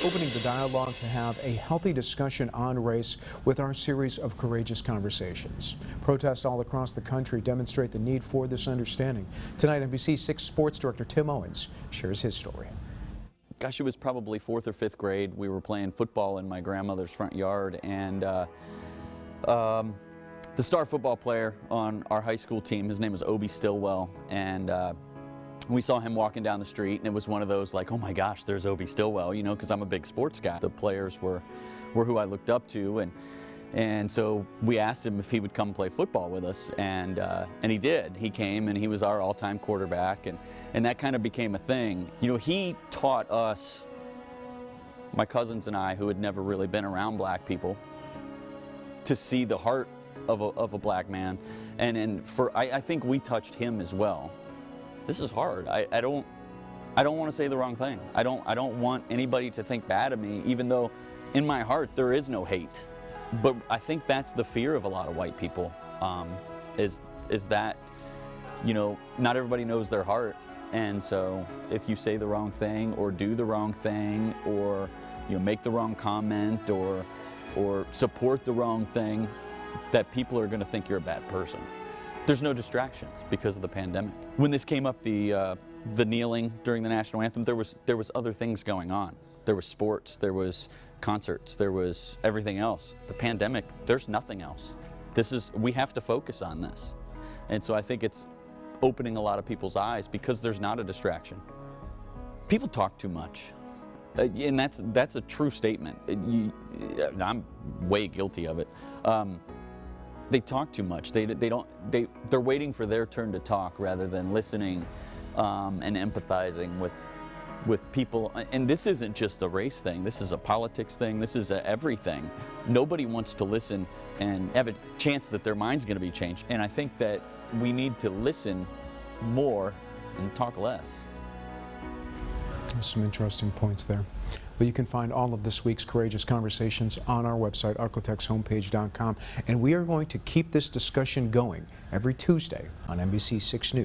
opening the dialogue to have a healthy discussion on race with our series of courageous conversations. Protests all across the country demonstrate the need for this understanding. Tonight, NBC6 Sports Director Tim Owens shares his story. Gosh, it was probably 4th or 5th grade. We were playing football in my grandmother's front yard, and the star football player on our high school team, his name was Obi Stillwell, and we saw him walking down the street, and it was one of those like, oh my gosh, there's Obi Stillwell, you know, because I'm a big sports guy. The players were who I looked up to, and so we asked him if he would come play football with us, and he did. He came, and he was our all-time quarterback, and that kind of became a thing. You know, he taught us, my cousins and I, who had never really been around black people, to see the heart of a black man, and I think we touched him as well. This is hard. I don't want to say the wrong thing. I don't want anybody to think bad of me, even though in my heart there is no hate. But I think that's the fear of a lot of white people, is that, you know, not everybody knows their heart, and so if you say the wrong thing or do the wrong thing, or you know, make the wrong comment or support the wrong thing, that people are going to think you're a bad person. There's no distractions because of the pandemic. When this came up, the kneeling during the national anthem, there was other things going on. There was sports, there was concerts, there was everything else. The pandemic, there's nothing else. We have to focus on this. And so I think it's opening a lot of people's eyes because there's not a distraction. People talk too much. And that's a true statement. I'm way guilty of it. They talk too much. They're waiting for their turn to talk rather than listening and empathizing with people. And this isn't just a race thing. This is a politics thing. This is everything. Nobody wants to listen and have a chance that their mind's going to be changed. And I think that we need to listen more and talk less. There's some interesting points there. Well, you can find all of this week's Courageous Conversations on our website, arcotexhomepage.com, and we are going to keep this discussion going every Tuesday on NBC6 News.